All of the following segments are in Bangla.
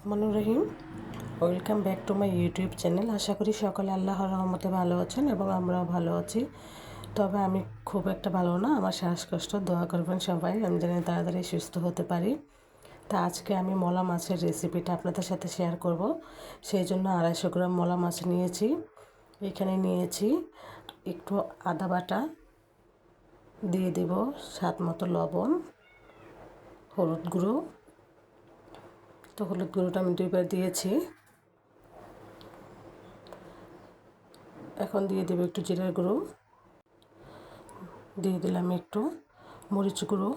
রহমানুর রহিম, welcome back to my YouTube channel. আশা করি সকলে আল্লাহর রহমতে ভালো আছেন এবং আমরাও ভালো আছি। তবে আমি খুব একটা ভালো না, আমার শ্বাসকষ্ট। দোয়া করবেন সবাই, আমি যেন তাড়াতাড়ি সুস্থ হতে পারি। তা আজকে আমি মলা মাছের রেসিপিটা আপনাদের সাথে শেয়ার করব। সেই জন্য 250 গ্রাম মলা মাছ নিয়েছি। এখানে নিয়েছি একটু আদা বাটা, দিয়ে দেব স্বাদ মতো লবণ, হলুদ গুঁড়ো। তো হলুদ গুঁড়োটা আমি 2বার দিয়েছি। এখন দিয়ে দেব একটু জিরার গুঁড়ো, দিয়ে দিলাম একটু মরিচ গুঁড়ো।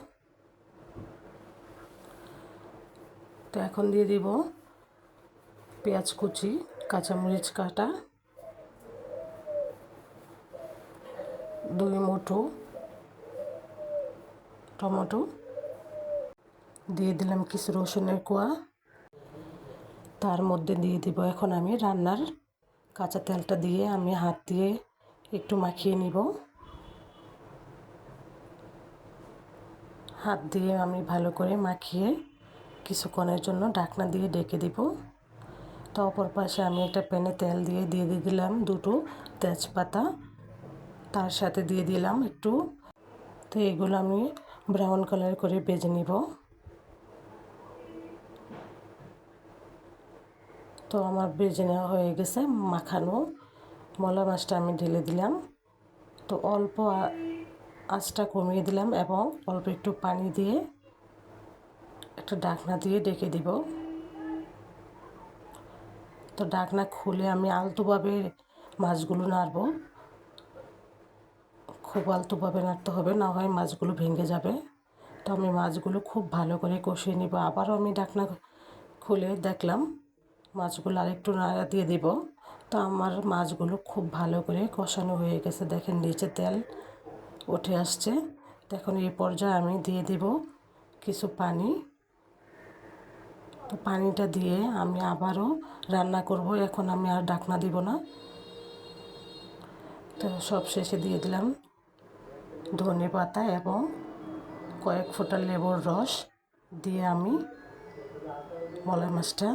তো এখন দিয়ে দিব পেঁয়াজ কুচি, কাঁচামরিচ কাটা, 2 মুঠো টমেটো, দিয়ে দিলাম কিছু রসুনের কোয়া। তার মধ্যে দিয়ে দিব এখন আমি রান্নার কাঁচা তেলটা দিয়ে আমি হাত দিয়ে একটু মাখিয়ে নিব। হাত দিয়ে আমি ভালো করে মাখিয়ে কিছুক্ষণের জন্য ঢাকনা দিয়ে ডেকে দিব। তো অপর পাশে আমি একটা প্যানে তেল দিয়ে দিলাম 2টো তেজপাতা, তার সাথে দিয়ে দিলাম একটু। তো এগুলো আমি ব্রাউন কালার করে ভেজে নিব। তো আমার ভেজে নেওয়া হয়ে গেছে। মাখানো মলা মাছটা আমি ঢেলে দিলাম। তো অল্প আঁচটা কমিয়ে দিলাম এবং অল্প একটু পানি দিয়ে একটা ঢাকনা দিয়ে ডেকে দিব। তো ঢাকনা খুলে আমি আলতোভাবে মাছগুলো নাড়ব। খুব আলতোভাবে নাড়তে হবে, না হয় মাছগুলো ভেঙে যাবে। তো আমি মাছগুলো খুব ভালো করে কষিয়ে নিব। আবারও আমি ঢাকনা খুলে দেখলাম মাছগুলো আরেকটু নাড়া দিয়ে দিব। তো আমার মাছগুলো খুব ভালো করে কষানো হয়ে গেছে। দেখেন নিচে তেল উঠে আসছে। এখন এই পর্যায়ে আমি দিয়ে দিব কিছু পানি। তো পানিটা দিয়ে আমি আবারও রান্না করব। এখন আমি আর ঢাকনা দিব না। তো সব শেষে দিয়ে দিলাম ধনে পাতা এবং কয়েক ফোঁটা লেবুর রস দিয়ে আমি মলা মাছটা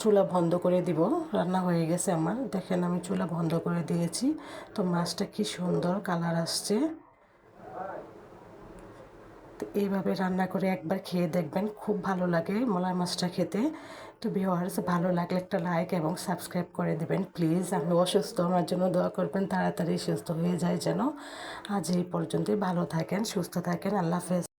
চুলা বন্ধ করে দিব। রান্না হয়ে গেছে আমার। দেখেন আমি চুলা বন্ধ করে দিয়েছি। তো মাছটা কি সুন্দর কালার আসছে। তো এইভাবে রান্না করে একবার খেয়ে দেখবেন, খুব ভালো লাগে মলা মাছটা খেতে। তো ভিউয়ার্স, ভালো লাগলে একটা লাইক এবং সাবস্ক্রাইব করে দেবেন প্লিজ। আমি অসুস্থ, আমার জন্য দোয়া করবেন তাড়াতাড়ি সুস্থ হয়ে যায় যেন। আজ এই পর্যন্তই। ভালো থাকেন, সুস্থ থাকেন। আল্লাহ হাফেজ।